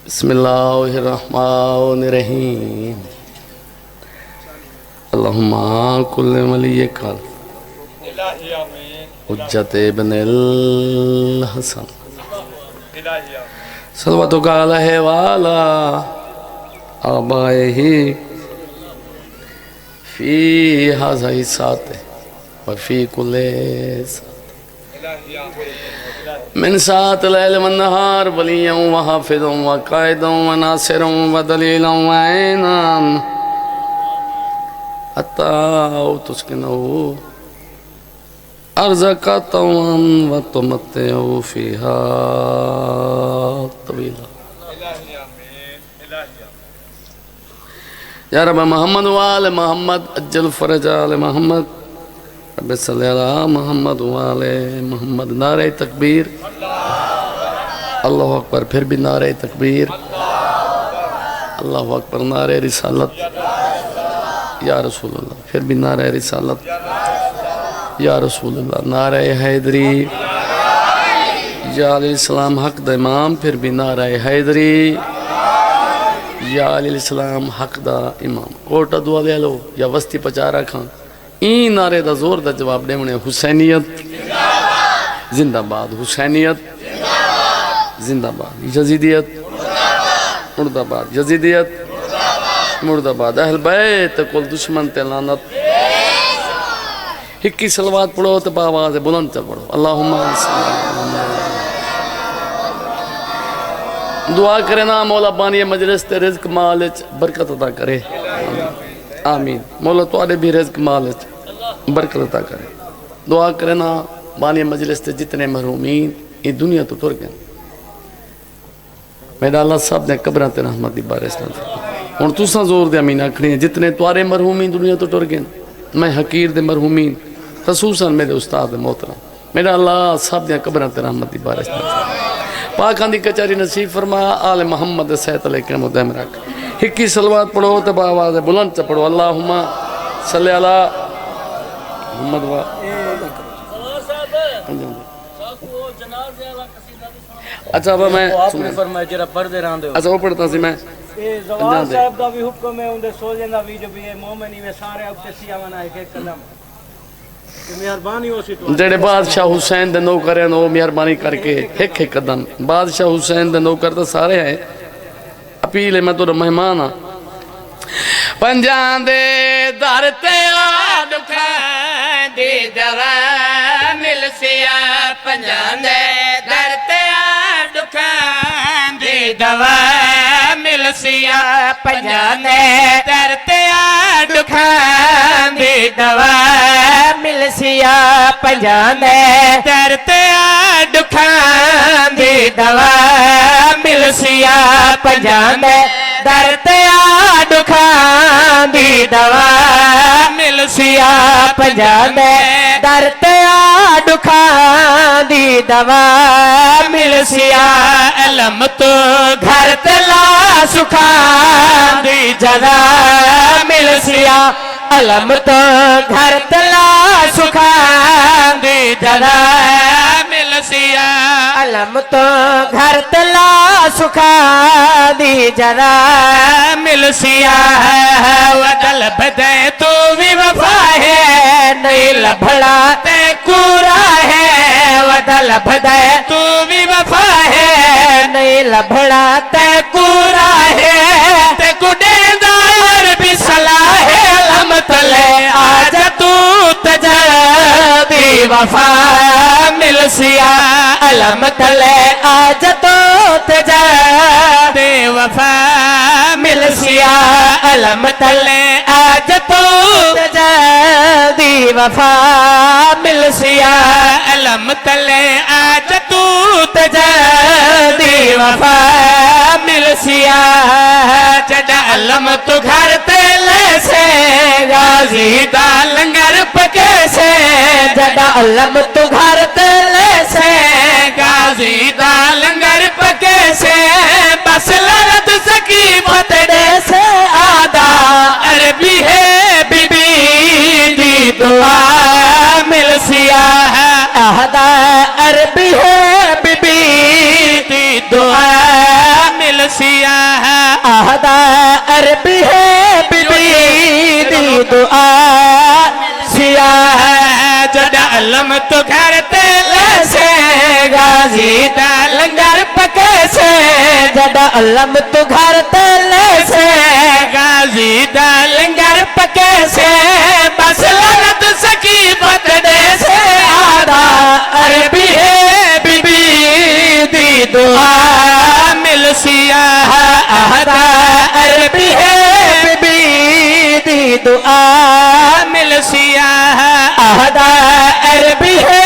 बिस्मिल्लाहिर्रहमानिर्रहीम। अल्लाहुम्मा कुल्ल वलिय्यकल हुज्जत इब्नुल हसन सल्वतुका अलैहि वाला आबाइही फी हाज़िही साते व फी कुल्ले मिन सात लैल व नहार वलिय्यन व हाफ़िज़न व क़ाइदन व नासिरन व दलीलन व ऐनान हत्ता तुस्किनहु अर्ज़क़तन व तुमत्तिउ फ़ीहा तवीला। या रब मोहम्मद व आले मोहम्मद अज्जल फ़रज आले मोहम्मद रब सल्लि अला मोहम्मद व आले मोहम्मद। नारे तकबीर, अल्लाहु अकबर। फिर भी नारे तकबीर, अल्लाहु अकबर। नारे रिसालत या रसूलुल्लाह। फिर भी नारे रिसालत या रसूलुल्लाह। नारे हैदरी या अलैहिस्सलाम हक दा इमाम। फिर भी नारे हैदरी या अलैहिस्सलाम हक दा इमाम। कोटा दुआ ले लो या वस्ती पचा रखा। ई नारे दा जोर दा जवाब देवने। हुसैनियत जिंदाबाद, हुसैनियत जिंदाबाद, यजीदियत मुर्दाबाद, यजीदियत मुर्दाबाद। अहल बैत कुल दुश्मन ते लानत। हिक्की सलवात पढ़ो तो आवाज़ बुलंद से पढ़ो। अल्लाहुम्मा दुआ करे ना मौला बानी मजलिस ते रिज़्क माल बरकत अता करे। आमीन। मौला तुआरे भी रिज़्क माल बरकत अता करे। दुआ करे ना बानी मजलिस ते जितने महरूमीन ये दुनिया तो टुर गए। मेरा अल्लाह सब ने कब्रां ते रहमत दी बारिश ना हुण तुसां जोर दे अमीन आखणी जितने तुआरे मरहूमीन दुनिया तो टुर गए। मैं हकीर दे मरहूमीन खसूसन मेरे उस्ताद मोहतरम मेरा अल्लाह सब दे कब्रां ते रहमत दी बारिश ना पाकां दी कचहरी नसीब फरमा। आले मोहम्मद सैयद अलैहि मुदम रख। हिक्की सलवात पढ़ो तो आवाज़ बुलंद से पढ़ो। अल्लाहुम्मा सल्लि अला मुहम्मद व अच्छा अब मैं अच्छा वो पढ़ता सी मैं जवान साहब दा भी हुक्म है उनदे सोले दा भी जो भी है मोमिनी वे सारे अब ते सियावना एक एक कदम कि मेहरबानी हो सी तो जेड़े बादशाह हुसैन दे नौकर हैं वो मेहरबानी करके एक एक कदम। बादशाह हुसैन दे नौकर तो सारे हैं। अपील है मैं तो मेहमान हाँ। पंजां दे दर ते दुखा दी दवा मिल सिया। पंजां दे दर ते दुखा दी दवा मिल सिया। पंजां दे दर ते दुखा दी दवा मिल सिया। पंजां दे दर ते दुखा दी दवा मिल सिया। पंजां दे दर ते दुखा दी दवा मिल सिया। पंजां दे दर ते दुखा दी दवा मिल सिया। अलम तो घर तला सुखा दी जरा मिल सिया। अलम तो घर तला सुखा दी जरा मिल सिया। अलम तो घर तला सुखा दी जरा मिल सिया। वदल बदे तू भी वफा है नहीं लभड़ा ते कूरा है। वदल बदे तू भी वफा है नहीं लभड़ा ते कूरा है। ते कुडे दार भी सलाह है लम तले आज तू तजा दी वफा मिल सिया। अलम तले आज तो तजा दे वफा मिल सिया। अलम तले आज तो तजा दी वफा मिल सिया। अलम तले आज तू तजा दी वफा मिल सिया। जड़ा अलम तू घर तेले से गाजी दा लंगर पके से। जड़ा अलम तू घर तेले से गाजी दा लंगर पके से। बस लड़त सकी फतड़े से आदा अरबी है बीबी दी दुआ मिल सिया। आदा अरबी है बीबी दी दुआ मिल सियाह आहदा अरबी है बीबी दी दुआ सियाह जड़ा अलम तो घर तेले से गाजी दा लंगर पके से जड़ा अलम तो घर तेले से गाजी दा लंगर पके से बस लनत सकी पतड़े से आदा अरबी है बीबी दी दुआ मिल सियाह आहदा अरबी है बीबी दी दुआ मिल सियाह आहदा अरबी है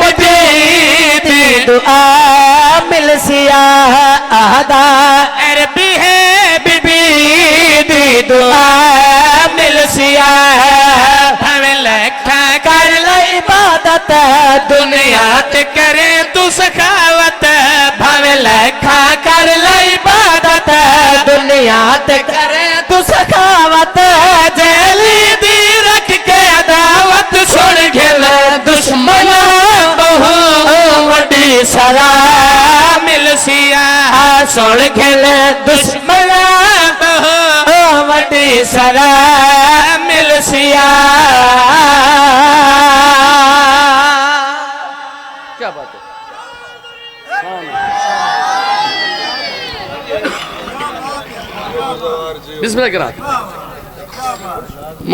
बीबी दी दुआ मिल सियाह आहदा अरबी है बीबी दी दुआ मिल सियाह हमें लखा कर लो इबादत दुनिया ते करे तू सखावत भावे लखा कर लो इबादत दुनिया ते करे तू सखावत जेली दी रख के अदावत सुन खेल दुश्मन बहु वड्डी सजा मिल सियाह सुन खेल दुश्मन बहु वड्डी सजा मिल सियाह क्या बात है। बिस्मिल्लाह करा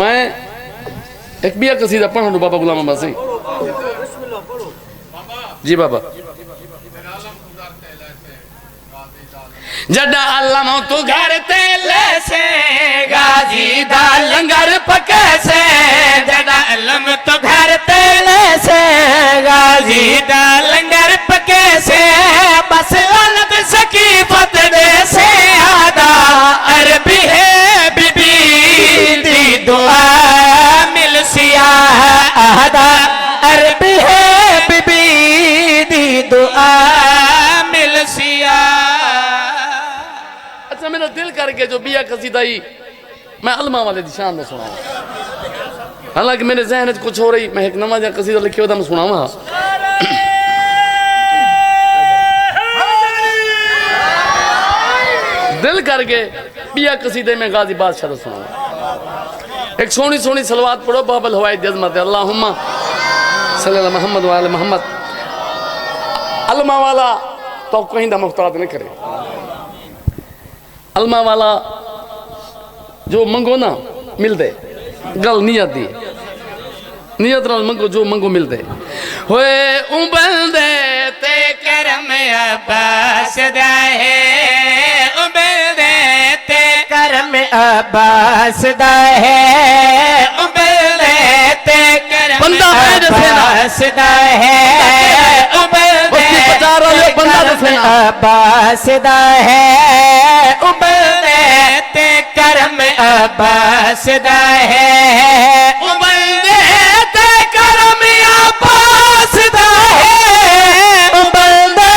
मैं एक बिया कसीदा पढ़ा दो बाबा गुलाम अब्बास सिंह जी बाबा जड़ा अल्लाह तू घर तेले से गाजी दा लंगर पके से जड़ा अलम तो घर तेले से गाजी दा लंगर पके से बस लनत सकी पतड़े से आदा अरबी है बीबी दी दुआ मिल सियाह आहदा अरबी है बीबी दी दुआ मिल सियाह। अच्छा मेरा दिल करके जो बिया कसीदा ही मैं अलमा वाले दी शान में सुनावा हालांकि मेरे जहन च कुछ हो रही मैं एक नवा जा कसीदा लिखियो था मैं सुनावा दिल करके बिया कसीदे में गाजी बादशाह का सुनावा एक सोनी सोनी सलवात पढ़ो बाबल हवाई जजमत अल्लाहुम्मा सल्ली अला मोहम्मद व आले मोहम्मद अलमा वाला तो कहीं दा मुख्तार नहीं करे अलमा वाला जो मंगो ना मिलते गल नियत दी नियत नाल मंगो जो मंगो मिलते होए उबल दे ते करम अब्बास दा है उबल दे ते करम अब्बास दा है उबल दे ते करम बंदा है जैसे ना। अब्बास दा है उबल दे बस्ती बाजार वाले बंदा जैसे ना। अब्बास दा है उबल दे ते करम अब्बास दा है उबल दे ते करम अब्बास दा है उबल दे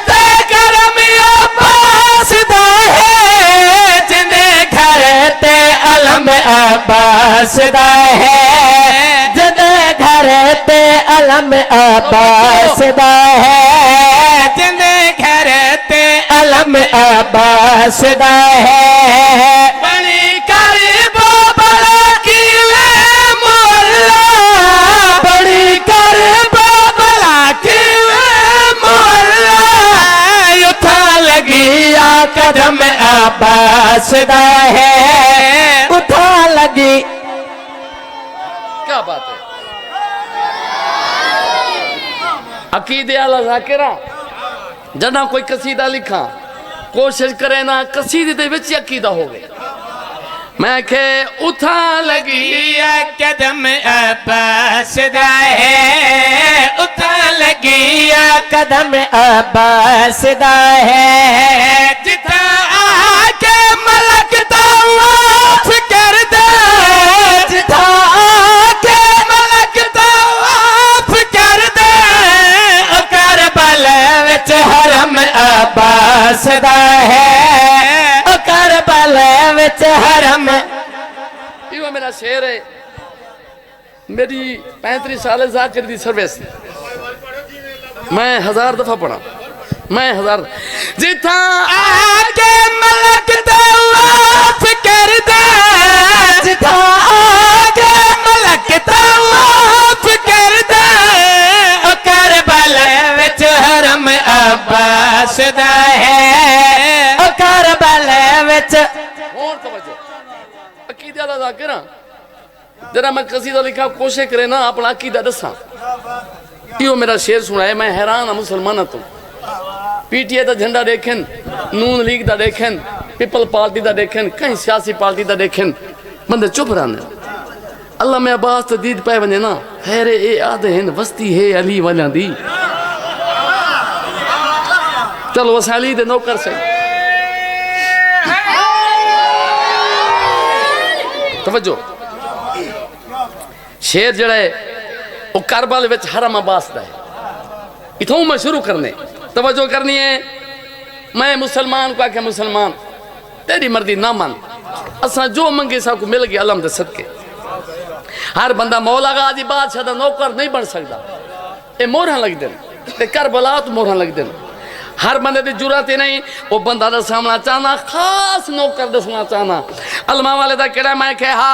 ते करम अब्बास दा है जिंदे घर ते अलम अब्बास दा है जिंदे घर ते अलम अब्बास दा है जिंदे घर ते अलम अब्बास दा है बड़ी करबो बड़ा किले मोला बड़ी करबो बड़ा किले मोला उठा लगी आ कदम अब्बास दा है उठा लगी क्या बात है अकीदे आला ज़ाकिरा जड़ा कोई कसीदा लिखा कोशिश करे ना कसीदे दे विच अकीदा हो गए मैं के उठा लगी कदम अब्बास दा है उठा लगी कदम अब्बास दा है जिथा आके मलक तवाफ कर दे जिथा आके मलक तवाफ कर दे ओ करबल विच हरम अब्बास दा है ओ करबल विच हरम यो मेरा शेर है मेरी 35 साल ज़ाकिर दी सर्विस मैं 1000 दफा पढ़ा मैं 1000 जिथा आके बसदा है ओ करबला विच और तवज्जो अकीदा दा ज़ाकिर जरा मैं कसीदा लिखा कोशिश करे ना अपना अकीदा दसा यो मेरा शेर सुनाए मैं हैरान हाँ मुसलमान तो पीटीआई का झंडा देखें नून लीग का देखें पीपल पार्टी का देखें कहीं सियासी पार्टी का देखें बंदे चुप रहने अल्लाह में अब्बास तो दीद पे वने ना खैर ए आदे हैं वस्ती है अली वाला दी चलो वस अली दे नौकर से तवज्जो शेर जड़ा है वो करबल विच हरम अब्बास दा है इथों मैं शुरू करने तवज्जो करनी है मैं मुसलमान को आके मुसलमान तेरी मर्जी ना मान असा जो मंगे सा को मिल गया अलम दे सदके हर बंदा मौला गाजी बादशाह दा नौकर नहीं बन सकता ये मोहरा लग देन ते करबला तो मोहरा लग देन हर बंदे दी जुरत नहीं वो बंदा दा सामना चाहना खास नौकर दसना चाहना अलमा वाले दा केड़ा मैं कहा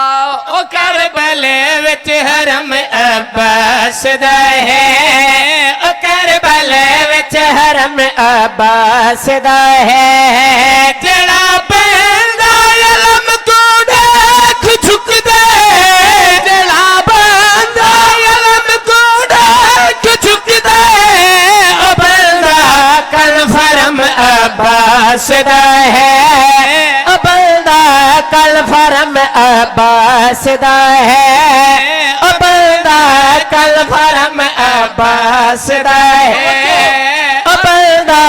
ओ करबले विच हरम अब्बास दा है ओ करबले विच हरम अब्बास दा है जड़ा बंदा अलम को देख झुकदा जड़ा बंदा अलम को देख झुकदा ओ बंदा कल फरम अब्बास दा है ओ बंदा कल फरम अब्बास दा है ओ बंदा कल फरम अब्बास दा है ओ बंदा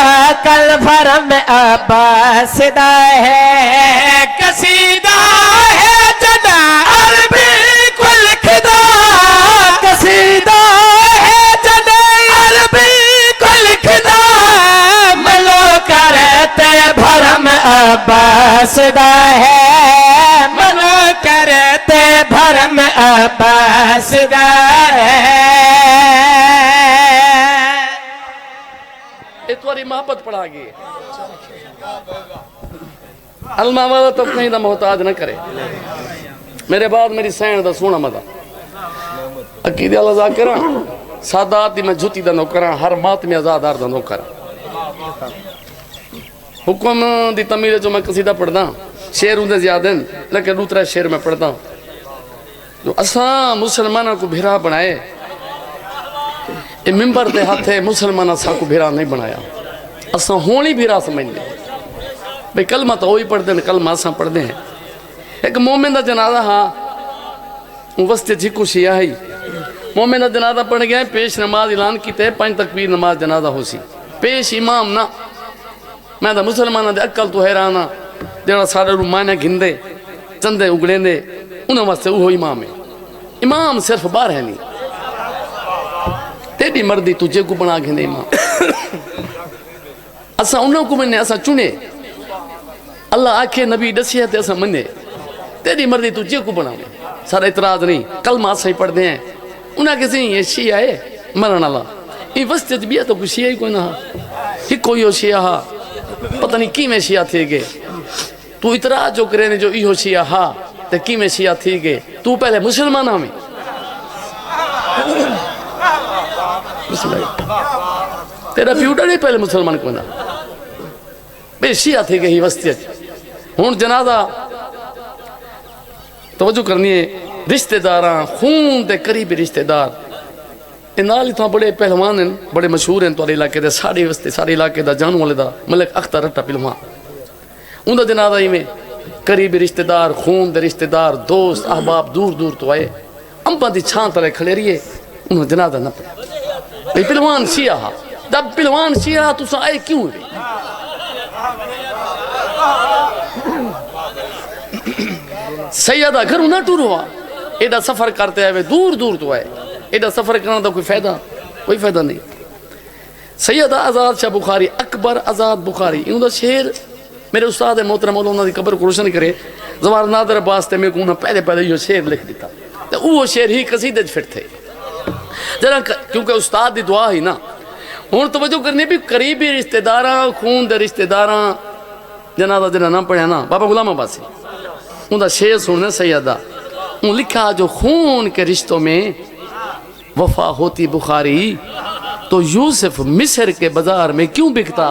कल फरम अब्बास दा है कसीदा है जदा अरबी को लिखदा कसीदा है जदा अरबी को लिखदा मलो करते भरम अब्बास दा है मनो करते भरम अब्बास दा है इतवारी मोहब्बत पढ़ा गई अलमा वाला तो कहीं दा मोहताज न करे मेरे बाद मेरी सैन दा सोना मदा अकीदे वाला ज़ाकिर सादात दी मैं जुती दा नौकर हर मात में आजादार दा नौकर हुक्म दी तमीर जो मैं कसीदा पढ़दा शेर उनके ज्यादा लेकिन दूसरा शेर मैं पढ़ता जो असा मुसलमानों को भिरा बनाए ये मिंबर के हाथे मुसलमान असा को भिरा नहीं बनाया असा होनी भिरा समझते भाई कलमा तो वही पढ़ते हैं कलमा असा पढ़ते हैं एक मोमिन का जनाजा हाँ वस्ते झिकू शिया ही मोमिन का जनाजा पढ़ गया पेश नमाज ऐलान किए 5 तकबीर नमाज जनाजा हो सी पेश इमाम ना मैं तो मुसलमानों के अकल तो हैरान हाँ जरा सारे माने घिंदे चंदे उगड़ेंदे उन्होंने वास्ते वो इमाम है इमाम सिर्फ बाहर है नहीं तेरी मर्जी तुझे को बना घिंदे इमाम असा उन्होंने को मने असा चुने अल्लाह आखे नबी दसिया ते असा मने तेरी मर्जी तुझे को बनावे सारा इतराज नहीं कलमा असा ही पढ़ते हैं उन्हें किसी ये शिया है मरण वाला ये वस्ते भी तो कुछ शिया ही कोई ना ही कोई शिया हा पता नहीं कि में शिया थे गए तू इतराज जो करे ने जो इहो शिया हा ते कि में शिया थी गए तू पहले मुसलमान में तेरा प्यूटा नहीं पहले मुसलमान को ना बे शिया थे गई वस्ती हूँ जनाजा तवज्जो करनी है रिश्तेदार खून के करीबी रिश्तेदार नाल इतना बड़े पहलवान हैं बड़े मशहूर हैं तुहारे इलाके दे सारे वस्ते सारे इलाके दा जानू वाले दा मलिक अख्तर रट्टा पहलवान उनका जनाजा इवें करीबी रिश्तेदार खून दे रिश्तेदार दोस्त अहबाब दूर दूर तो आए अंबा की छां तले खड़े रहिए उन्होंने जनाजा न पड़ा भाई पहलवान शिया हा जब पहलवान शिया तुसा आए क्यों रे सैयदा घर ना टूर हुआ एडा सफर करते आए दूर दूर तो आए एडा सफर करने का कोई फायदा नहीं सैयदा आजाद शाह बुखारी अकबर आजाद बुखारी इनका शेर मेरे उस्ताद मोहतरम मौलाना की कब्र को रोशन करे जवाहर नादर अब्बास ते मेरे को उन्हें पहले यो शेर लिख दिता तो वो शेर ही कसीदे फिट थे जरा क्योंकि उस्ताद की दुआ ही ना हूँ तवज्जो करनी भी करीबी रिश्तेदार खून के रिश्तेदार जनादा जरा ना पढ़िया ना बाबा गुलाम अब्बासी उनका शेर सुनने सैयदा उन लिखा जो खून के रिश्तों में वफा होती बुखारी तो यूसुफ मिस्र के बाजार में क्यों बिकता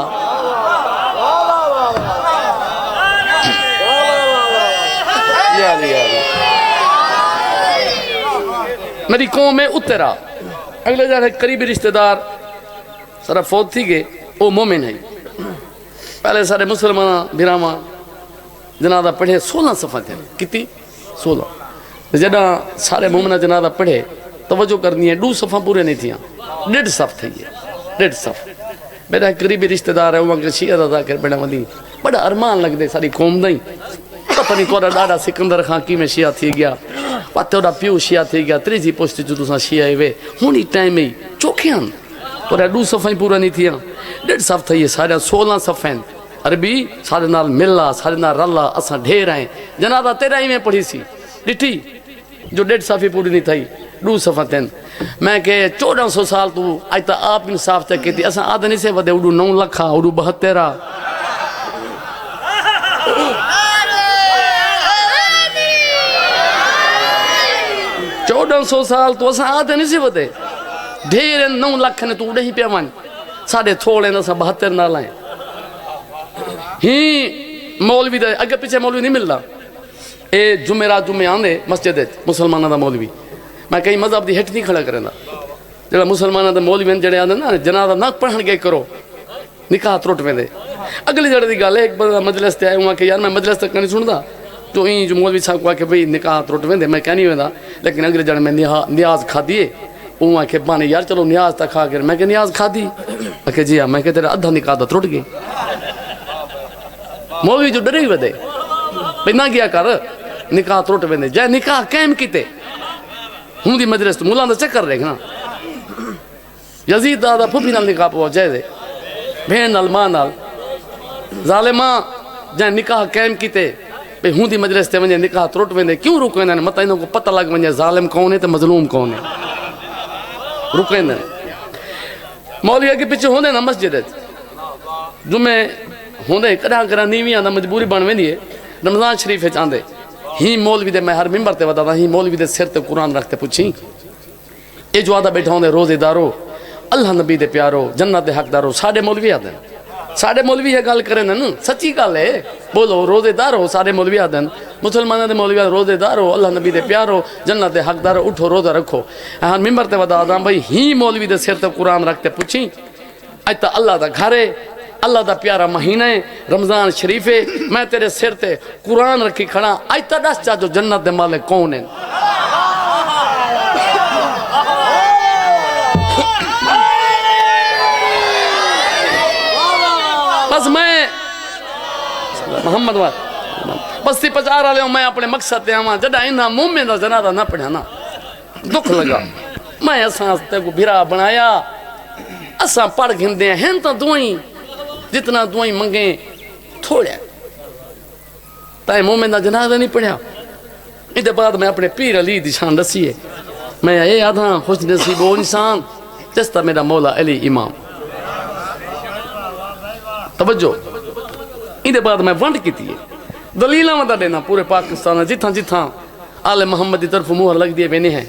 मेरी कौम में उतरा अगले जाने करीबी रिश्तेदार सारा फौत थी गए वो मोमिन है पहले सारे मुसलमान बिरामा जनादा पढ़े 16 सफ़ा थे कितनी 16 जदा सारे मोमिना जनादा पढ़े तवज्जो करनी है 2 सफ़ा पूरे नहीं थिया 1.5 सफ़ थी है 1.5 सफ़ मेरा करीबी रिश्तेदार है वहाँ शिया अदा कर बड़ा वधी बड़ा अरमान लगते सारी कौम दा पता नहीं थोड़ा ॾाढा सिकंदर खां कीअं शिया थी गया तेरा प्यो शिया थी गया त्रीजी पोस्ट जो तुसां शिया वे हुन टाइम ही चोखे आहिनि पर 2 सफ़ा ही पूरा नहीं थिया 1.5 सफ़ थी है सारा 16 सफ़ आहिनि अरबी सारे नाल मिला सारे नाल रला असां ढेर आए जनादा 13 में पढ़ी सी ॾिठी जो 1.5 सफ़ ही पूरी नहीं थी 2 सफ़ा थियनि मैं के 1400 साल तू अज त आप इंसाफ ते की असां आद नहीं से वधे उडू 9 लख आ उडू 72 आ 1400 साल तो असां आद नहीं से वधे ढेर 9 लख ने तू उड़ही पे वन साढ़े थोड़े न असां 72 नाल आए ही मौलवी दे अगे पीछे मौलवी नहीं मिलता ए जुमेरात जुमे आंदे मस्जिद मुसलमाना दा मौलवी मैं कई मजहब की हेठ नहीं खड़ा करना जो मुसलमान के मौलवी जड़े आते ना जनादा ना पढ़न गए करो निकाह त्रुट वेंदे अगली जड़े की गल है एक बार मजलिस से आया हूँ कि यार मैं मजलिस तक नहीं सुनता तो ई जो मौलवी साहब को आके भाई निकाह त्रुट वेंदे मैं कह नहीं वेंदा लेकिन अगले जड़े में न्याज खाधीए वो आके बाने यार चलो न्याज तक खा कर मैं क्या न्याज खाधी आके जी हाँ मैं तेरा अद्धा निकाह तो त्रुट गई मौलवी जो डरे ही वधे भाई ना गया कर निकाह त्रुट वेंदे जै निकाह कायम किते हूंदी मजलिस तो मुला चक्कर देखना यजीद दादा फुफी नाल निकाह पवा जाए भेण नाल मां नाल ज़ालिमा जै निकाह कायम किते भाई हूंदी मजलिस ते वञे निकाह त्रुट वेंदे क्यों रुकवेंदा आहिनि मत इन्हनि को पता लग वञे ज़ालिम कौन है तो मज़लूम कौन है रुकवेंदा मौलवी अगे पीछे होंदे ना मस्जिद जुमे होंदे कॾहिं कॾहिं नीवी आंदा मजबूरी बण वेंदी है रमज़ान शरीफ चांदे ही मौलवी दे मैं हर मिंबर ते वधा ही मौलवी दे सिर ते कुरान रखते पुछी ये जो आदा बैठा होंदे रोजेदारो अल्लाह नबी दे प्यारो जन्नत दे हकदारो साडे मौलवी आदे साडे मौलवी ये गल करे न सच्ची गल है बोलो रोजेदार हो सारे मौलवी आदे मुसलमानों दे मौलवी रोजेदार हो अल्लाह नबी दे प्यारो जन्नत दे हकदारो उठो रोजा रखो हर मिंबर ते वधा आदा भाई ही मौलवी दे सिर ते कुरान रखते पुछी अज त अल्लाह दा घर है अल्लाह दा प्यारा महीना है रमजान शरीफ है मैं तेरे सिर ते कुरान रखी खड़ा अज त दस चा जो जन्नत दे मालिक कौन है बस मैं मोहम्मद बस्ती पचा रहा हूँ मैं अपने मकसद ते आवा जडा इन्ना मोमिन दा जनादा ना पढ़िया ना दुख लगा मैं असा को भिरा बनाया असा पढ़ गिनते हैं तो दुआई जितना दुआई मंगे थोड़ा ताए मोमिन दा जनादा नहीं पढ़िया इधर बाद मैं अपने पीर अली दी शान दसी है मैं ये आधा खुश नसीब वो इंसान जिसका मेरा मौला अली इमाम तवज्जो इधर बाद मैं वंड की दलील वता देना पूरे पाकिस्तान जिथा जिथा आले मोहम्मद की तरफ मुहर लग दिए मैंने हैं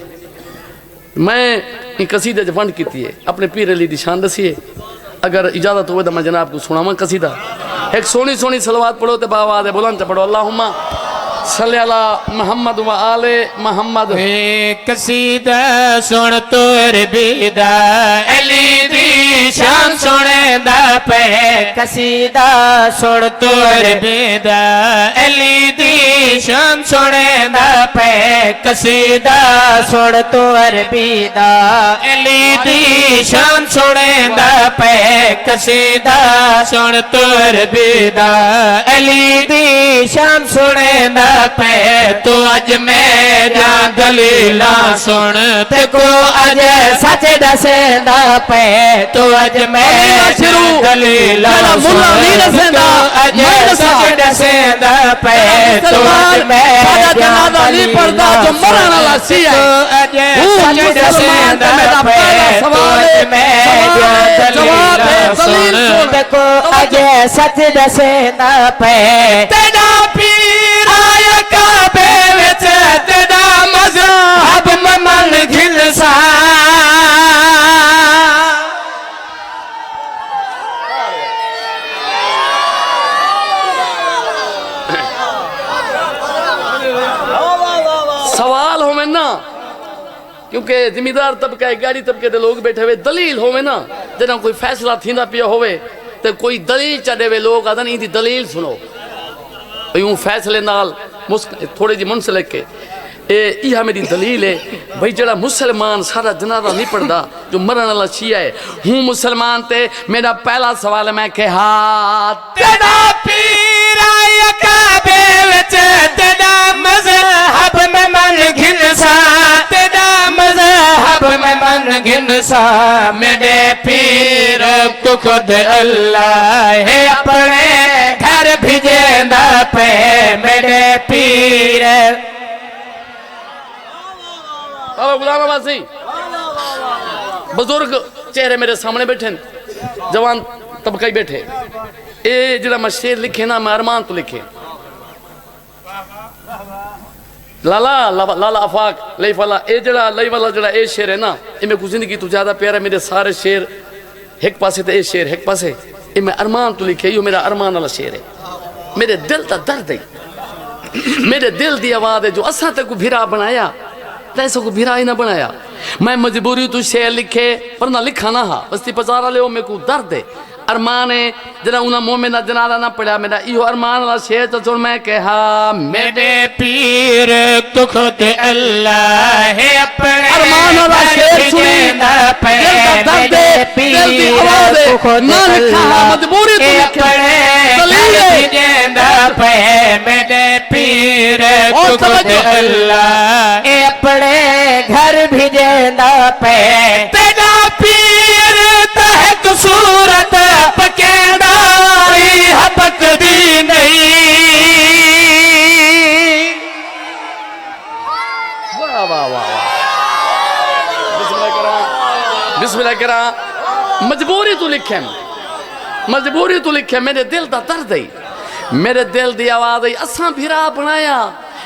मैं कसीदे च वंड की अपने पीर अली दी शान दसी है अगर इजाजत हो तो मैं जनाब को सुनावा कसीदा एक सोनी सोनी सलवात पढ़ो तो बाबा दे बुलंद पढ़ो अल्लाहुम्मा सल्ली अला मोहम्मद व आले मोहम्मद कसीदा सुन तोर बेदा अली दी शान सुने दा पे कसीदा सुन तोर बेदा अली दी शान सुने दा पे कसीदा सुन तोर बेदा अली दी शान सुने दा पे कसीदा सुन तोर बेदा अली दी शान सुने दा पे तो अज मेरा दलीला सुन ते को अज सच दसेंदा पे तो अज मेरा दलीला सुन तो अज सच दसेंदा पे तो अज मेरा दलीला सुन तो अज सच दसेंदा पे तो अज मेरा दलीला सुन ते को अज सच दसेंदा पे तेरा पीर आया काबे विच तेरा मज़हब मन घिलसा सवाल हो मैं ना क्योंकि जिम्मेदार तबका गाड़ी तबके के लोग बैठे हुए दलील होवे ना जना कोई फैसला थींदा पिया होवे तो कोई दलील चढ़े हुए लोग आदन इनकी दलील सुनो यूं फैसले नाल थोड़ी जी मुंसलिक के यह मेरी दलील है भाई जरा मुसलमान सारा जनाजा नहीं पढ़ता जो मरण वाला शिया है हूँ मुसलमान ते मेरा पहला सवाल मैं कहा तेरा पीर आया काबे विच तेरा मज़हब में मन घिनसा तेरा मज़हब में मन घिनसा मेरे पीर को खुद अल्लाह है अपने घर भेजेंदा पे मेरे पीर गुलाम अब्बासी बुजुर्ग चेहरे मेरे सामने बैठे जवान तबका ही बैठे ये जरा मैं शेर लिखे ना मैं अरमान तो लिखे लाला लाला आफाक लई वाला ये जरा लई वाला जरा ये शेर है ना ये मैं कुछ जिंदगी तो ज्यादा प्यारा मेरे सारे शेर एक पासे तो ये शेर एक पासे ये मैं अरमान तो लिखे यो मेरा अरमान वाला शेर है मेरे दिल का दर्द है मेरे दिल की आवाज है जो असा तक भिरा बनाया ऐसा को भिरा ही ना बनाया मैं मजबूरी तू शेर लिखे पर ना लिखा ना हा बस्ती पचारा ले मेरे को दर्द है अरमान है जरा उन्हें मुंह में ना जनादा ना पड़ा मेरा यो अरमान वाला शेर तो सुन मैं कहा मेरे पीर तो खुद अल्लाह है अपने अरमान वाला शेर सुनी मेरे पीर तो खुद अल्लाह मजबूरी तू लिखे मेरे पीर तो खुद अल्लाह अपने घर भेजेंदा पे तेरा पीर तहक सूरत पकेदारी हपक दी नहीं वाह वाह वाह बिस्मिल्लाह करा मजबूरी तू लिखे मेरे दिल का दर्द है मेरे दिल की आवाज है असा भिरा बनाया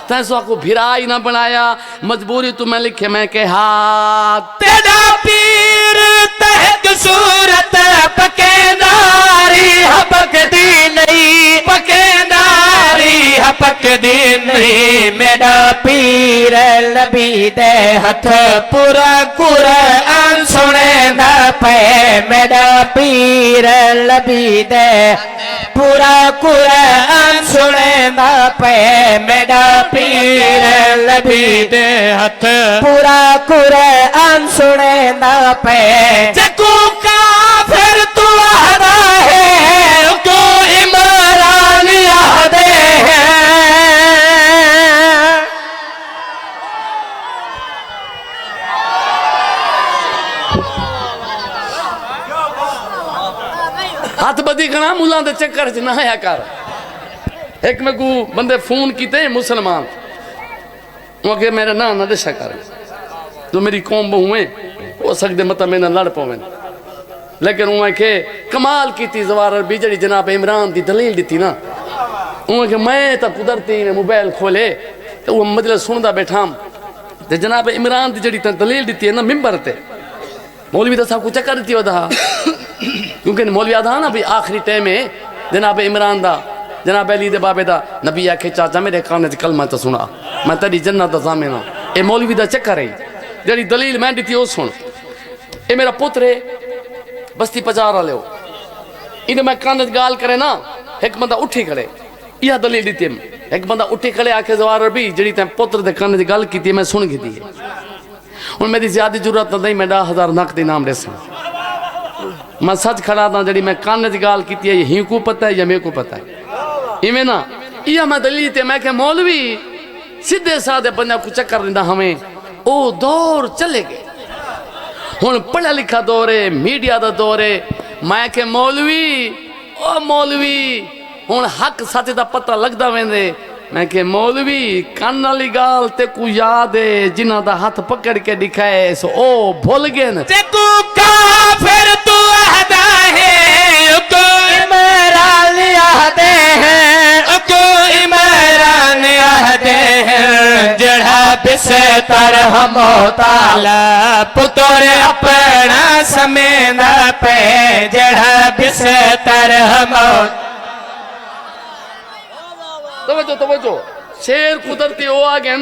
तैसो को भिरा ही ना बनाया मजबूरी तू मैं लिखे मैं कहा तेरा पीर तहक सूरत पकेदारी हपक दी नहीं पकेदारी हपक दी नहीं मेरा पीर नबी दे हथ पूरा कुरान सुने ना पे मेरा पीर नबी दे पूरा कुरान सुने ना पे मेरा पीर नबी दे हथ पूरा कुरान सुने ना पे जकू काफिर तू आहदा है को इमरान यादे है हाथ बदी कना मुला दे चक्कर च ना आया कर एक में को बंदे फोन किते मुसलमान वो के मेरा ना ना दशा कर जो मेरी कौम बहुए हो सकते मत मेरे लड़ पवे लेकिन उन्हें के कमाल की थी जवार बिजड़ी जनाब इमरान की दलील दी थी ना उन्हें के मैं तो कुदरती ने मोबाइल खोले तो वो मजलिस सुनता बैठा ते जनाब इमरान की जड़ी दलील दी है ना मिंबर ते मौलवी तो सब कुछ चक्कर दी वधा क्योंकि मौलवी आधा ना भी आखिरी टाइम है जनाब इमरान दा जनाब अली दे बाबे दा नबी आखे चाचा मेरे कान च कलमा तो सुना मैं तेरी जन्नत दा ज़ामिन हां ए मौलवी दा चक्कर है जड़ी दलील मैं दी ओ सुन ए मेरा पुत्र है बस्ती पचार वाले हो इन्हें मैं कान च गाल करे ना एक बंदा उठी खड़े यह दलील दी एक बंदा उठी खड़े आखे जवार भी जड़ी तैं पुत्र दे कान च गल की मैं सुन की हूँ मेरी ज्यादा जरूरत नहीं मैं 10,000 नक के नाम रेसा मैं सच खड़ा था जड़ी मैं कान च गाल की है ही को पता है या मेरे को पता है इवें ना यह मैं दलील ते मैं क्या मौलवी सीधे साधे बंदा को चक्कर दिंदा हमें ओ दौर चले गए हुण पढ़ा लिखा दौर है मीडिया का दौर है मैं के मौलवी ओ मौलवी हुण हक सच का पता लगता वेंदे मैं के मौलवी कान वाली गाल ते को याद है जिन्हां दा हाथ पकड़ के दिखाए सो ओ भूल गए न ते को काफिर तू अहदा है को इमरान याद है को इमरान याद है जड़ा बिस्तर हम ताला पुत्र अपना समेंदा पे जड़ा बिस्तर हम तवज्जो शेर कुदरती ओ आ गए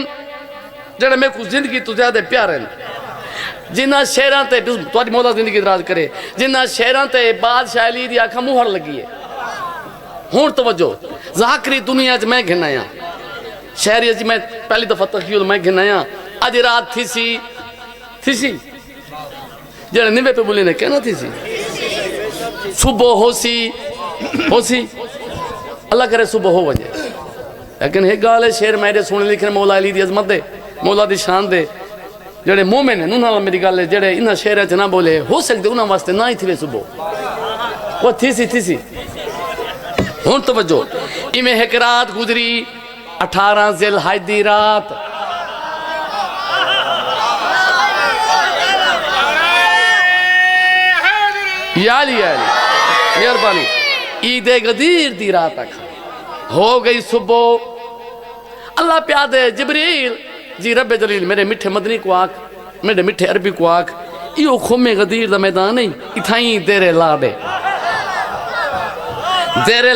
जड़े मेरे को जिंदगी तो ज्यादा प्यारे जिन्ना शहरों ते तुहाडी मौला जिंदगी दराज करे, जिन्ना शहरों ते बादशाह अली दी आँख मुहर लगी है। हुण तवज्जो, ज़ाकरी दुनिया च मैं घिन आया, शहरी च मैं पहली दफा तकियो मैं घिन आया। अज रात थी सी जड़े निवे पे बोले ने कहना थी सी, सुबह हो सी अल्लाह करे सुबह हो वजे। लेकिन एक गाल है, शेर मेरे सुने लिखे मौला अली दी अजमत दे, मौला दी शान दे, जड़े मोमिन हैं उन्हां मेरी गल है, जड़े इन्हां शहर च ना बोले हो सकते उन्हां वास्ते ना ही थी सुबह वो थी सी। हुण तवज्जो, इवें एक रात गुजरी 18 ज़िल हज दी रात। याली मेहरबानी, ईद गदीर दी रात तक हो गई सुबह। अल्लाह प्यादे जिब्रील जी रब जलील मेरे मिठे मदनी को आख, मेरे मिठे अरबी को आख, इो खुमे गदीर दा मैदान नहीं, इथाई देरे ला दे, देरे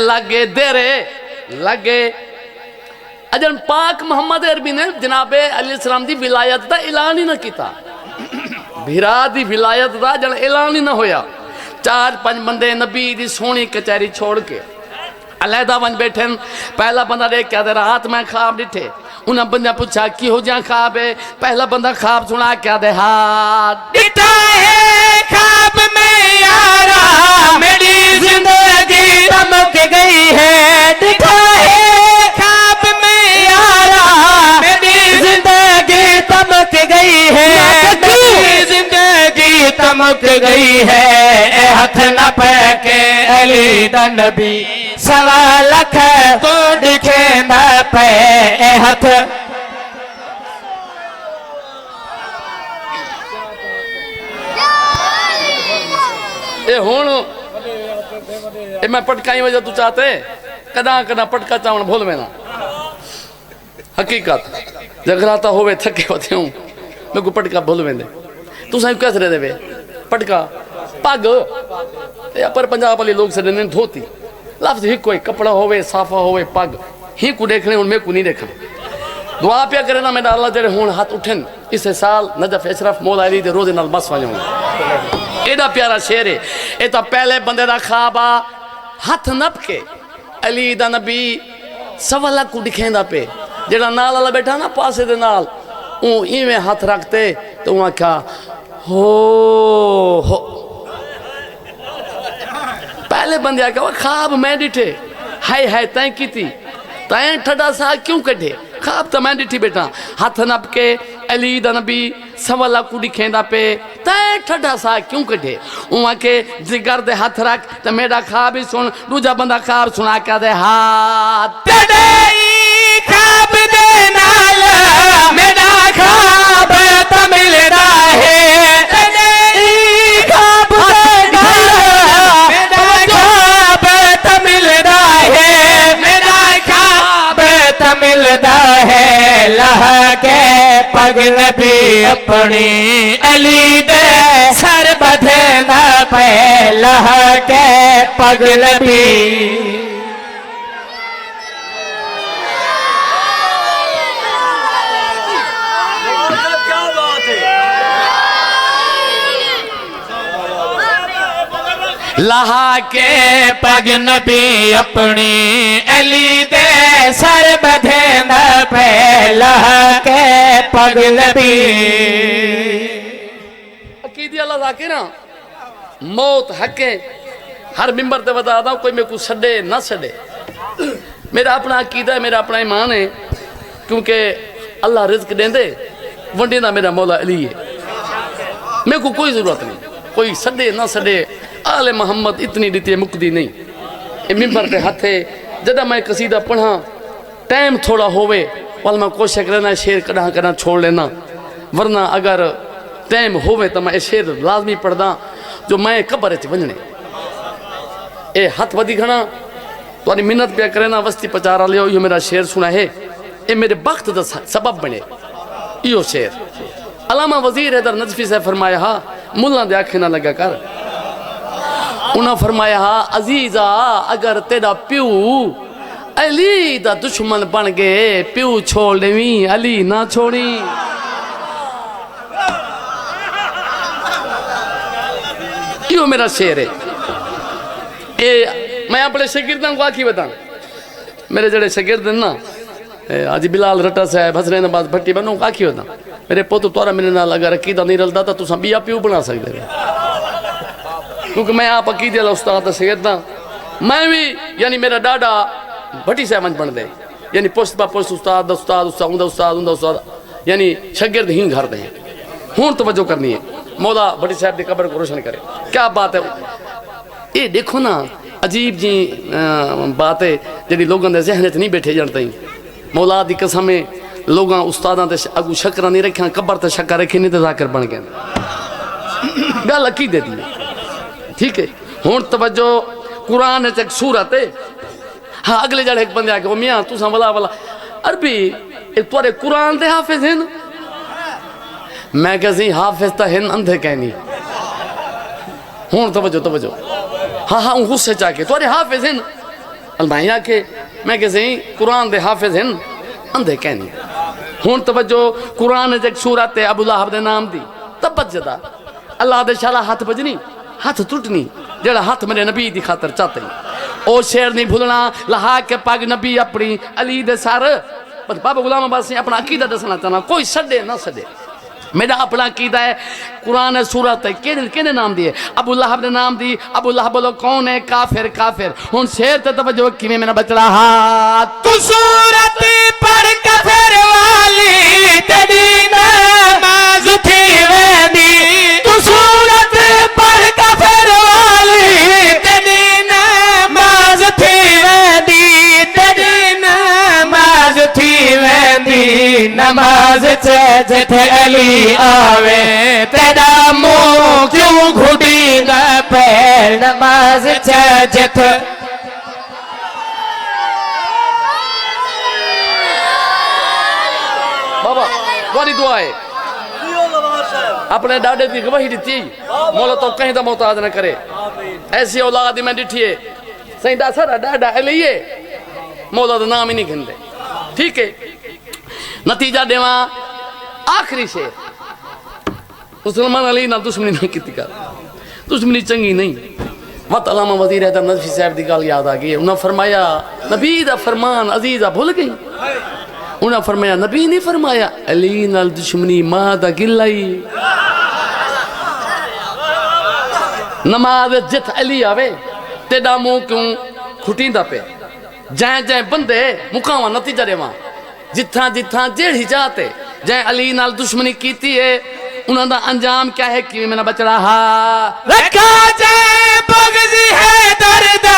लगे अजन पाक मोहम्मद अरबी ने जनाबे अली सलाम दी विलायत दा ऐलान ही ना किया, भिरा दी विलायत दा जन ऐलान ही ना होया। 4-5 बंदे नबी दी सोहनी कचहरी छोड़ के अलहदा वन बैठे। पहला बंदा देख क्या दे रात में ख्वाब डिठे, उन्हें बंदा पूछा कि हो जा ख्वाब है, पहला बंदा ख्वाब सुना क्या दे हाथ डिठा है ख्वाब में यारा, मेरी जिंदगी चमक गई है। डिठा है ख्वाब में यारा, मेरी जिंदगी चमक गई है, मेरी जिंदगी चमक गई है। हथ न पैके अली दा नबी सवा लख तो दिखे न पे हथ। ए हुण ए मैं पटकाई वजह तू चाहते कदा कदा पटका चावण भूल में ना। हकीकत जगराता होवे थके होते हूँ मैं को पटका भूल वेंदे तू साईं कैसे रह देवे पटका पग पर पंजाब वाले लोग से देने धोती लफ्ज ही कोई कपड़ा होवे साफा होवे पग ही को देखने उनमें को नहीं देखना। दुआ पिया करे ना मैं अल्लाह जड़े हुण हाथ उठन इस साल नजफ अशरफ मौला अली दे रोजे नाल बस वजूं। एडा प्यारा शेर है ये तो पहले बंदे दा ख्वाब आ हाथ नप के अली दा नबी सवा लाख को दिखेंदा पे जेड़ा नाल वाला बैठा ना पासे दे नाल ऊ इवें हाथ रखते तो वहां क्या हो पहले बंदे आके ख्वाब मैं डिठे हाय हाय तय की तय ठडा सा क्यों कढे ख्वाब तो मैं डिठी बेटा हाथ नप के अली दा नबी सवा लाख को दिखेंदा पे तय ठडा सा क्यों कढे उहाँ के जिगर दे हाथ रख तो मेरा ख्वाब ही सुन। दूजा बंदा ख्वाब सुना क्या दे हाथ ख्वाब दे नाल मेरा ख्वाब तो मिलदा है। ख्वाब दे नाल मेरा ख्वाब तो मिलदा है, मेरा ख्वाब तो मिलदा है। लह के पगल भी अपनी अली दे सर बधे न पे लह के पगल भी। लहा के पग नबी अपनी अली दे सर बधे न पे लहा के पग नबी। अकीदी अल्लाह जाके ना मौत हके हर मिंबर ते बता दा कोई मेरे को छड़े ना छड़े मेरा अपना अकीदा है मेरा अपना ईमान है क्योंकि अल्लाह रिज़्क देंदे वंडेंदा मेरा मौला अली है। मेरे को कोई जरूरत नहीं कोई छड़े ना छड़े आले मोहम्मद इतनी रीति मुकदी नहीं। ये मिंबर पे हथे जदा मैं कसीदा पढ़ा टाइम थोड़ा होवे वाल मैं कोशिश करना शेर कदा कदा छोड़ लेना वरना अगर टाइम होवे तो मैं शेर लाजमी पढ़दा जो मैं कबर च वजने ए हथ वधी घना तुहारी मिन्नत पे करे ना वस्ती पचारा लियो यो मेरा शेर सुना है ये मेरे वक्त दा सबब बने। यो शेर अलामा वजीर हैदर नजफी से फरमाया हा मुल्ला दे आखे ना लगा कर उन्हें फरमाया अजीजा अगर तेरा प्यू अली दा दुश्मन बन गए प्यू छोड़ देवी अली ना छोड़ी। यो मेरा शेर है। ये मैं अपने शागिर्दों को आखी बता, मेरे जड़े शागिर्द हैं ना, आज बिलाल रट्टा साहब हसनैन अब्बास भट्टी बनो आखी बता, मेरे पुत तोरा मेरे नाल अगर अकीदा नहीं रलता तो तुम बिया प्यू बना सकते हो, क्योंकि मैं आप अकीदे वाला उस्ताद शागिर्द हाँ। मैं भी यानी मेरा डाडा भट्टी साहब बन दे, यानी पुश्त बा पुश्त उस्ताद उस्ताद उस्ताद उंदा उस्ताद उंदा उस्ताद, यानी शागिर्द ही घर दे। हूँ तवज्जो करनी है, मौला भट्टी साहब की कब्र को रोशन करे। क्या बात है, ये देखो ना अजीब जी बात है जी लोगों के जहन च नहीं बैठे जाते ही। मौला की कसम है लोग उस्तादा अगू शक्र नहीं रखा, कब्र तो शक्कर रखी नहीं तो जाकर बन गए। गल अकी दे दी, ठीक है। हूँ तवज्जो, कुरान एक सूरत है। हाँ अगले जड़े एक बंदे आके मियाँ तुसा वाला वाला अरबी तुरे कुरान दे हाफिज हैं? मैं कहसी हाफिज तो हैं अंधे कहनी। हूँ तवज्जो तवज्जो, हाँ हाँ गुस्से चाके तुरे हाफिज हैं अलमाइया के, मैं कहसी कुरान दे हाफिज हैं अंधे कहनी। हूँ तवज्जो, कुरान एक सूरत है अबू लहब दे नाम दी, तब्बत जदा अल्लाह दे शाला हाथ बजनी हाथ टुटनी, जेड़ा हाथ मेरे नबी दी खातर चाहते ओ शेर नहीं भूलना। लहा के पग नबी अपनी अली दे सर, पर बाबा गुलाम अब्बास ने अपना अकीदा दसना चाहना, कोई सडे ना सडे। मेरा अपना अकीदा है, कुरान है सूरत है, केने नाम दिए अबू लहब ने नाम दी। अबू लहब बोलो कौन है? काफिर काफिर। हुन शेर ते तवज्जो किवें मेरा बचड़ा हाथ तू सूरत पढ़ काफिर वाली तेरी नमाज थी वेंदी, तू सूरत पढ़ काफिर वाली तेरी नमाज थी वेंदी, तेरी नमाज थी वेंदी। नमाज च जिथे अली आवे तेरा मुंह क्यों घुड़ींदा पैर, नमाज च जिथे बाबा वाली दुआ है अपने डाडे की गवाही दी। मौला तो कहीं तो मोहताज न करे, ऐसी औलाद मैं डिठी है सही सारा डाडा लिए मौला का नाम ही नहीं गिनते, ठीक है। नतीजा देवा आखिरी शेर, मुसलमान अली ना दुश्मनी नहीं की कर, दुश्मनी चंगी नहीं। मत अलामा वजीर है नजफी साहब की गल याद आ गई, उन्हें फरमाया नबी दा फरमान अजीजा भूल गई। उन्हें फरमाया नबी नहीं फरमाया अली नाल दुश्मनी मां दा गिलाई। नमाज जिथ अली आवे तेरा मुंह क्यों खुटींदा पे, जै जै बंदे मुकावा नतीजा देवा, जिथा जिथा जेड़ी जाते जै अली नाल दुश्मनी कीती है उन्हां दा अंजाम क्या है कि मेरा बचड़ा हा रखा जे बगजी है दर्दा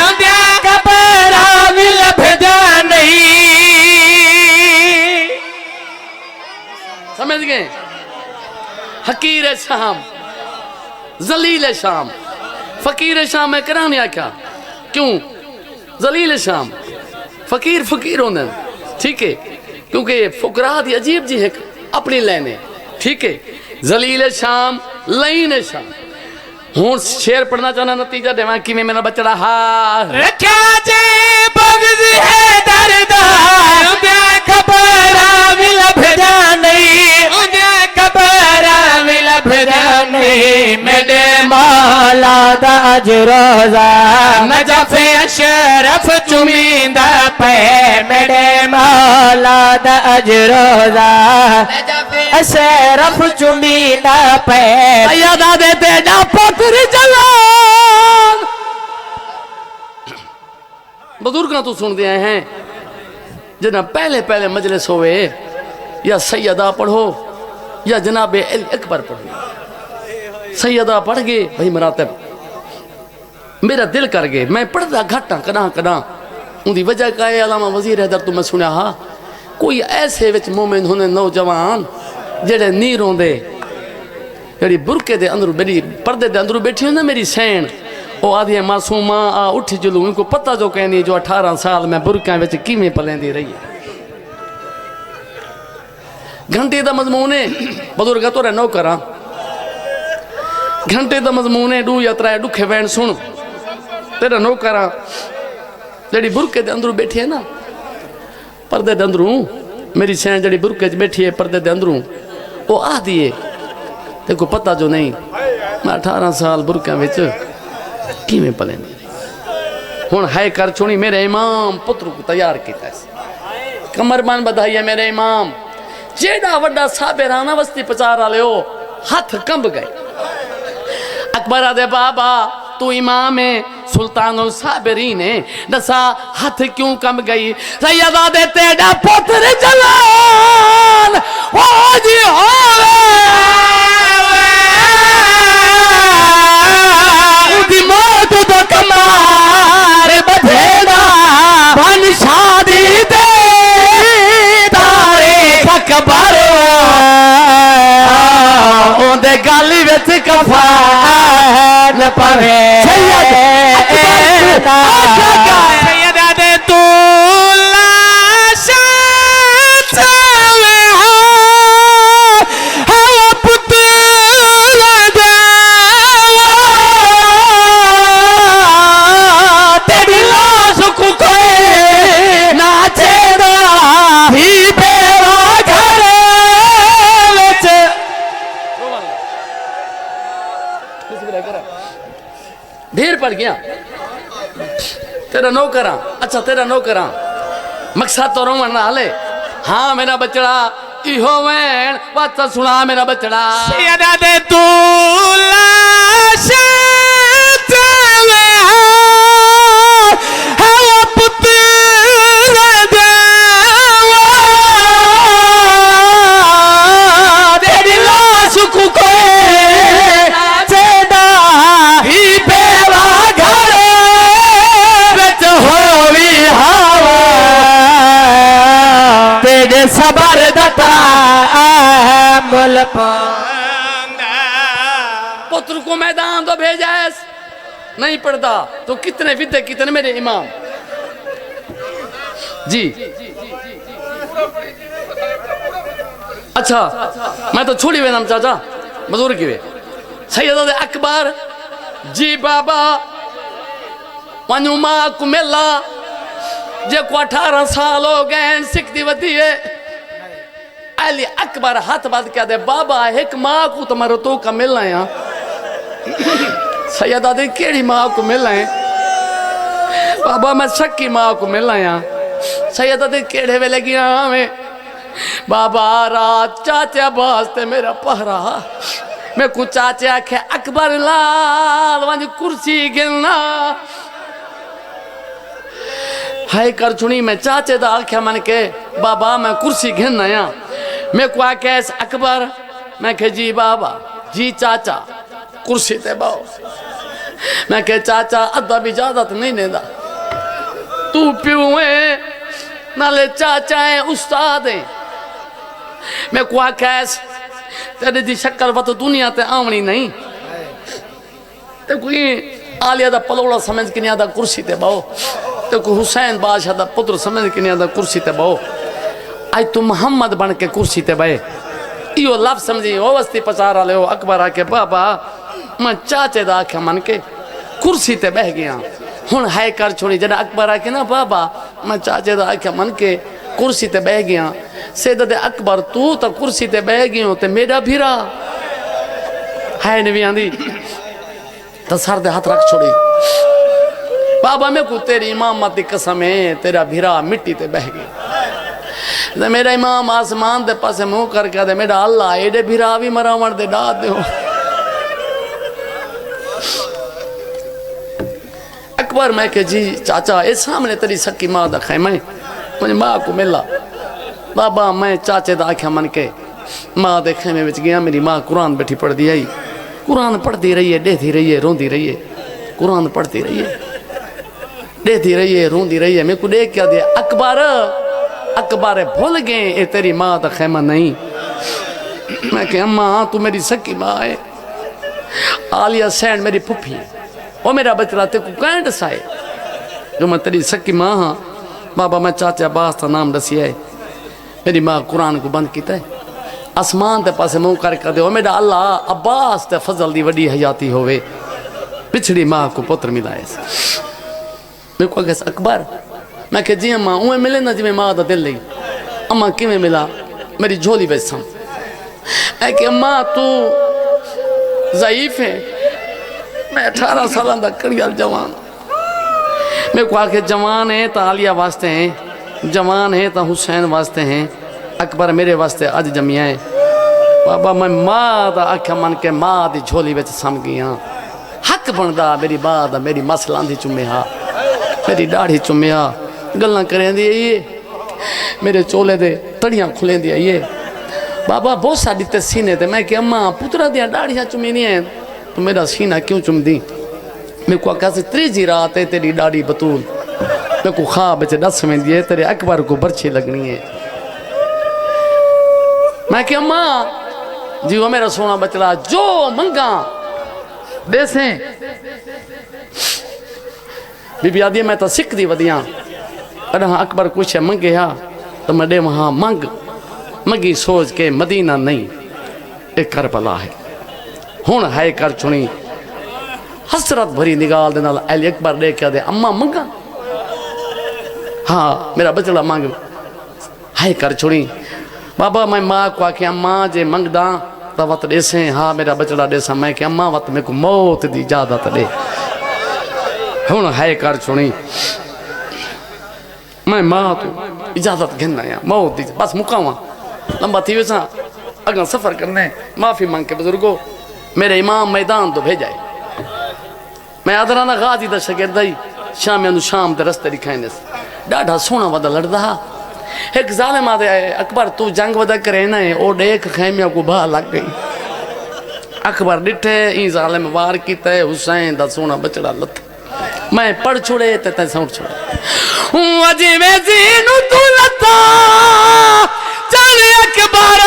उंदिया कबरा विल भेजा नहीं। समझ गए? हकीर शाम जलील शाम फकीर शाम मैं करा नहीं आख्या क्यों जलील शाम फकीर फकीर होने, ठीक है, क्योंकि फुकरा दी अजीब जी है अपनी लाइने, ठीक है। जलील शाम लाइन शाम। हूँ शेर पढ़ना चाहना नतीजा देवा कि मेरा बचड़ा हा रखा जे बगजी है दर्दा उंदिया कबरा विल भेजा नहीं, उंदिया कबरा विल भेजा नहीं। मेरे मौला दा अज रोजा नजफ अशरफ चुमींदा पे, मेरे मौला दा अज रोजा अशरफ चुमींदा पे। यादा दे तेजा पकड़ जलाल बुजुर्ग तो सुनते आए हैं जना पहले पहले मजलिस होवे या सैयदा पढ़ो या जनाबे अकबर पढ़ो। सैयदा पढ़ गए भाई मरातब मेरा दिल कर गए, मैं पढ़ता घटा कदा कदा उनकी वजह का है अलामा वजीर हैदर तो मैं सुनिया हा कोई ऐसे विच मोमिन होने नौजवान जेड़े नहीं रोंदे, जेड़ी बुरके दे अंदर मेरी पर्दे दे अंदर बैठी ना मेरी सैन वो आदि मासूमा आ उठ जुलू इनको पता जो कहनी जो 18 साल मैं बुरकियां विच किवें पलेंदी रही है। घंटे का मजमून है बुजुर्ग तो नौकर घंटे का मजमून है 2 या 3 दुखे वैन सुन तेरा नौकर जी बुरके दे अंदरों बैठी है ना पर्दे दे अंदरों मेरी सैन जी बुरके च बैठी है पर्दे दे अंदरों वो आ दिए तेको पता जो नहीं मैं 18 साल बुरका विच किवें पले नहीं हुण है कर छुणी मेरे इमाम पुत्र को तैयार किया कमरबंद बधाई है मेरे इमाम जेड़ा वड्डा साबिराना वस्ती पचार वाले हो हाथ कंब गए अकबर आदे बाबा तू इमाम है सुल्तानुल साबिरीन है दसा हाथ क्यों कम गई सैयदा दे तेरा पुत्र जलाल हो जी होवे उदी मौत तो कमार बधेड़ा बन शादी दे तारे अकबर ओंदे गाली विच कफन पवे सैयदा दे तू लाशा चवे हो पुत्र दे तेरी लाश को कोई ना छेड़ा ही बेवा घर विच ढेर पड़ गया तेरा नौकरा अच्छा तेरा नौकरा मकसद तो रोमन ना ले हाँ मेरा बचड़ा इहो वैन बात सुना मेरा बचड़ा सैयदा दे तू लाश चवे हो पुत्र दे तेरी लाश को कोई सबर दता मुल पुत्र को मैदान तो भेजा नहीं पढ़ता तो कितने विद्य कितने मेरे इमाम जी अच्छा मैं तो छोड़ी वे नाम चाचा बुजुर्ग की वे सैयद अकबर जी बाबा वनुमा कुमेला जे को 18 साल हो गए सिखती वती है अली अकबर हाथ बात क्या दे बाबा एक माँ को तुम्हारे तो का मिलना है सैयदा दे केड़ी माँ को मिलना है बाबा मैं शक्की माँ को मिलना है सैयदा दे केड़े वे लगी में बाबा रात चाचा वास्ते मेरा पहरा मैं कुछ चाचे आखे अकबर लाल वंज कुर्सी गिलना हाय कर छुनी मैं चाचे दा आख्या मन के बाबा मैं कुर्सी घिन आया मैं को कैस अकबर मैं के जी बाबा जी चाचा कुर्सी ते बाओ मैं के चाचा अद्धा भी इजाजत नहीं देता तू प्यू है नाले चाचा है उस्ताद है मैं को कैस तेरे दी शक्ल वत दुनिया ते आवनी नहीं ते कोई आलिया दा पलोड़ा समझ के नहीं आता कुर्सी ते बाओ तो हुसैन बादशाह दा पुत्र समझ के नहीं आता कुर्सी ते बहु आज तू मोहम्मद बन के कुर्सी ते बहे यो लफ समझी ओ वस्ती पचार वाले हो अकबर आके बाबा मैं चाचे दा आख्या मन के कुर्सी ते बह गया हुन है कर छोड़ी जरा अकबर आके ना बाबा मैं चाचे दा आख्या मन के कुर्सी ते बह गया सैयद अकबर तू तो कुर्सी ते बह गयो ते मेरा भीरा है नहीं आंदी तो सर दे हाथ रख छोड़ी बाबा मैं को तेरी इमामत की कसम है तेरा भीरा मिट्टी ते बह गया मेरा इमाम आसमान दे पासे मुंह करके दे मेरा अल्लाह एडे भीरा भी मरावण दे डा दे अकबर मैं के जी चाचा ए सामने तेरी सकी मां दा खैमा मुझे मां को मिला बाबा मैं चाचे दा आख्या मन के मां दे खैमे विच गया मेरी मां कुरान बैठी पढ़दी आई कुरान पढ़ती रही है देती रही है रोंदी रही है कुरान पढ़ती रही है देती रही है रोंदी रही है मेरे को देख क्या दिया अकबर अकबर भूल गए ये तेरी माँ का खैमा नहीं मैं क्या अम्मा तू मेरी सकी माँ है आलिया सैन मेरी पुफी है वो मेरा बचड़ा ते को कैंट साए जो मैं तेरी सकी माँ हाँ बाबा मैं चाचा अब्बास का नाम दसिया है मेरी माँ कुरान को बंद किया है आसमान के पासे मुँह कर दे मेरा अल्लाह अब्बास ते फजल दी वड्डी हयाती होवे पिछड़ी माँ को पुत्र मिला है मेरे को अगस अकबर मैं कह जी अम्मा उमें मिले ना जिमें माँ का दिल नहीं अम्मा किमें मिला मेरी झोली बेच मैं कि अम्मा तू ज़ईफ है मैं 18 साल का कड़िया जवान। मेरे को आके जवान है तो आलिया वास्ते हैं, जवान है तो हुसैन वास्ते हैं, अकबर मेरे वास्ते अज जमिया है। बाबा मैं माँ का आख्या मन के माँ की झोली में सम गई हाँ। हक बनता मेरी माँ का, मेरी मस लांदी चुम्मिया, मेरी दाढ़ी चुम्मिया, गल्लां करें दी आइए, मेरे चोले दे तड़ियाँ खुलें दी आइए। बाबा बहुत साड़ी ते सीने ते मैं कि अम्मा पुत्रा दियाँ दाढ़ियाँ चुमी नहीं है तो मेरा सीना क्यों चुमदी। मेरे को आखा त्रीजी रात है तेरी दाढ़ी बतूल, मेरे को ख्वाब च दस में दिए तेरे अकबर को बर्छी लगनी है। मैं कि अम्मा जी वो मेरा सोना बचला जो मंगा देसे। बीबी आदि मैं तो सिख दी वधिया, अरे हाँ अकबर कुछ है मंगे हा तो मैं दे वहाँ मंगी सोच के मदीना नहीं एक करबला है। हुण है कर चुनी हसरत भरी निगाल दे नाल अली अकबर दे क्या दे अम्मा मंगा, हाँ मेरा बचड़ा मंग है कर चुनी। बाबा मैं माँ को आख्या माँ जे मंगदा तो वत देसे, हाँ मेरा बचड़ा देसा। मैं क्या अम्मा वत मेरे को मौत दी इजाजत दे। हुण है कर चुनी मैं माँ तो इजाजत घिना या मौत दी बस मुकावा लंबा थी वैसा अगर सफ़र करने माफ़ी मांग के बुजुर्गो मेरे इमाम मैदान तो भेजाए। मैं आदराना गाजी दा शागिर्द ही शाम शाम के रस्ते दिखाने ॾाढा सोहना वदा लड़दा हा। एक ज़ालिम आदे आए अकबर तू जंग वदा करे ना ओ देख खैमिया को भा लग गई। अकबर डिठे ई ज़ालिम वार कीता है हुसैन दा सोहना बचड़ा लथ मैं पढ़ छोड़े ते सौट छोड़े अजी में जीनू तू लता चल अकबर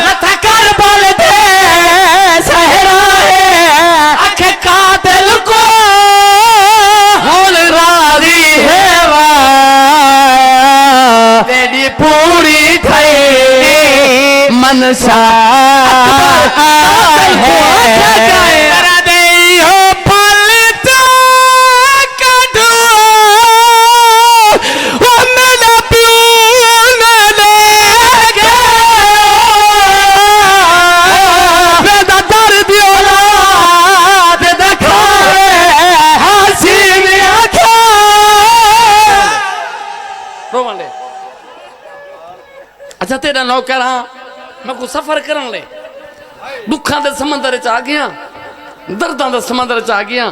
लथा कर बोल दे सहरा है अख कातिल को होल राजी है तेरी पूरी थई मनसा अच्छा तेरा नौकर हाँ मैं को सफर करन ले दुखा के समंदर च आ गया, दर्दां के समंदर च आ गया।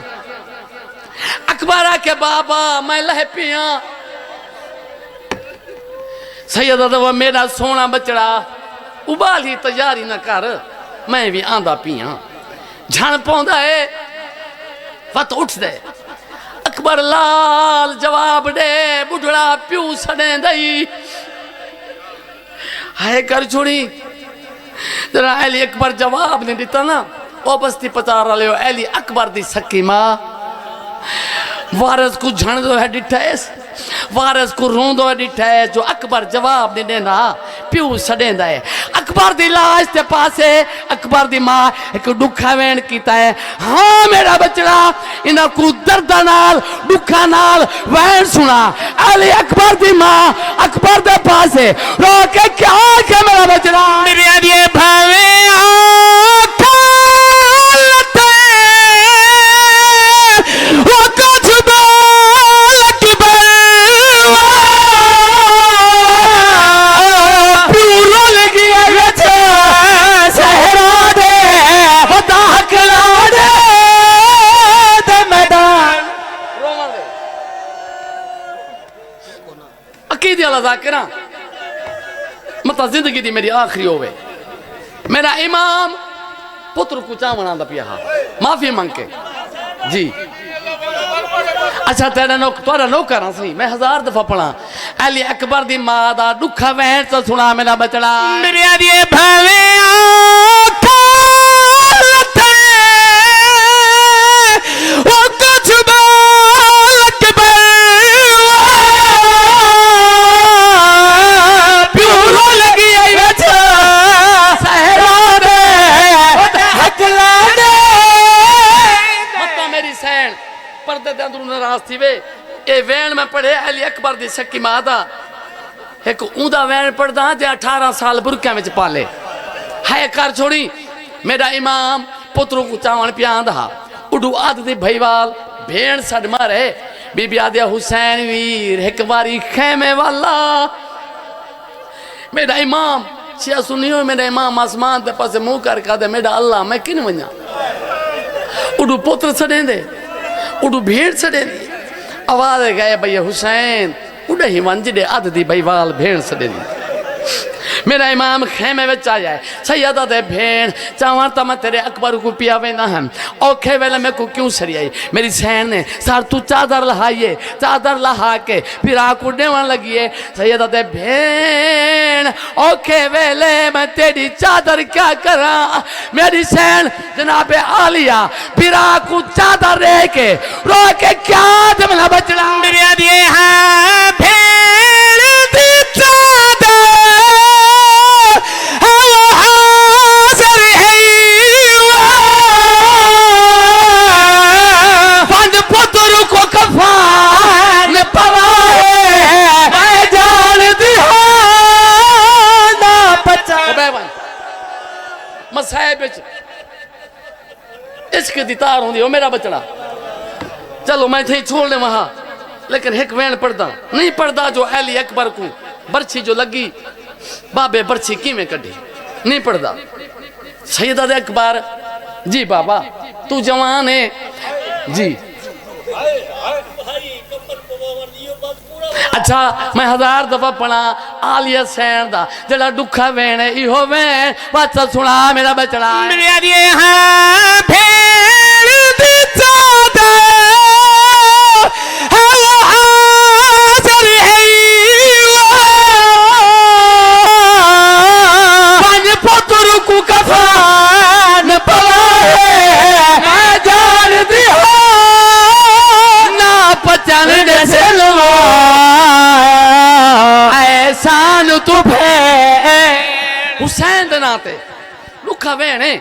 अकबर आके बाबा मैं लह पिया सैयद वो मेरा सोना बचड़ा उबाली तैयारी न कर मैं भी आंदा पिया झण पौंदा है वत उठ दे। अकबर लाल जवाब दे बुढ़ड़ा प्यू सड़े दई है कर छोड़ी जरा अली अकबर जवाब नहीं दिता ना ओ बस्ती पचार वाले अली अकबर दी सकी माँ वारस को झण दो है डिठा है वारस को रोंदो है डिठा है जो अकबर जवाब नहीं देना प्यू सड़ेंदा है। अकबर दी लाश के पास है अकबर दी माँ एक दुखा वैन कीता है हाँ मेरा बचड़ा इन्हां को दर्दा नाल दुखा नाल वैन सुना। अली अकबर दी माँ अकबर दे पास है रो के क्या के मेरा बचड़ा मेरे दिए भावे जाकिरा मतलब जिंदगी दी मेरी आखिरी होवे मेरा इमाम पुत्र को चावना दा पिया माफी मांग के जी। अच्छा तेरा तोरा नौकर सी मैं 1000 दफा पढ़ा अली अकबर दी मां दा दुखा वहन तो सुना मेरा बचड़ा मेरे दिए भावे नाराज थी वे ये वैन में पढ़े अली अकबर दी सकी मां दा एक ऊंदा वैन पढ़दा जे 18 साल बुरकिया में पाले है कर छोड़ी मेरा इमाम पुत्र को चावण पियांदा उडू आदती भईवाल भेण सड मारे बीबी आदिया हुसैन वीर एक बारी खेमे वाला मेरा इमाम शिया सुनियो मेरा इमाम आसमान ते पासे मुंह कर दे मेरा अल्लाह मैं किन वञा उडू पुत्र छॾे दे उडू भेण छॾे दे आवाज़ गए भैया हुसैन उड़े ही वंज दे आदती भईवाल भेण छॾे दी मेरा इमाम खेमे में आया है सैयदा दे भेण चावण तो मैं तेरे अकबर को पिया वेंदा हम औखे वेले में को क्यों सरियाई मेरी सैन ने सर तू चादर लहाइए चादर लहा के फिर आकू देवन लगी है सैयदा दे भेण औखे वेले मैं तेरी चादर क्या करा मेरी सैन जनाबे आलिया फिर आकू चादर रह के रो के क्या जमला बचड़ा बिरिया दिए हाँ भेड़ दी चादर इश्क दी तार होंदी ओ मेरा बचड़ा चलो मैं थे छोड़ दे वहां लेकिन एक वेण पढ़दा नहीं पढ़दा जो अली अकबर को बरछी जो लगी बाबे बरछी किवें कढ़ी नहीं पढ़दा सैयदा दे अकबर जी बाबा तू जवान है जी अच्छा मैं 1000 दफा पढ़ा आलिया सैन दा जड़ा दुखा वेण है इहो वेण बात सुना मेरा बचड़ा बिरिया दिए हाँ भेड़ दी चादर हुसैन दे नाते लुखा वेण है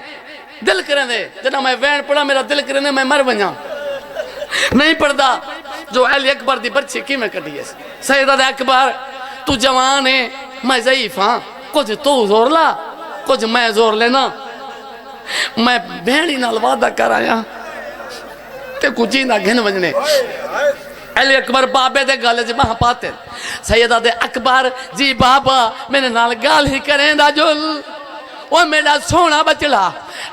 दिल करें दे जना मैं वेण पढ़ा मेरा दिल करें मैं मर वजा नहीं पढ़दा जो अली अकबर दी बरछी किवें कढ़ी है सैयदा दे अकबर तू जवान है मैं ज़ईफ हां कुछ तू जोर ला कुछ मैं जोर लेना मैं भेड़ी नाल वादा कर आया ते कुछ ना घिन वजने अली अकबर बाबे दे गल च बाह पाते सैयदा दे अकबर जी बाबा मेरे नाल गाल ही करेंदा जुल ओ मेरा सोना बचड़ा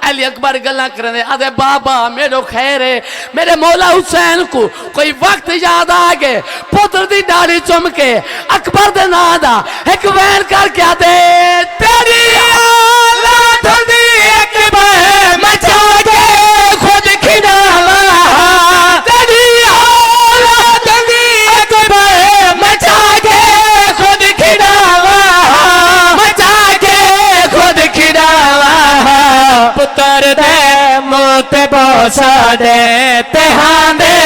अली अकबर गल्ला करे आदे बाबा मेरो खैर है मेरे मौला हुसैन को कोई वक्त याद आ गए पुत्र दी दाढ़ी चुम के अकबर दे ना दा एक वैन कर क्या दे तेरी औलाद दी अकबर मचा के खुद खिडावा तेरी औलाद दी अकबर मचा के खुद खिडावा मचा के खुद खिडावा पुत्र दे मोते बोसा दे ते हाँ दे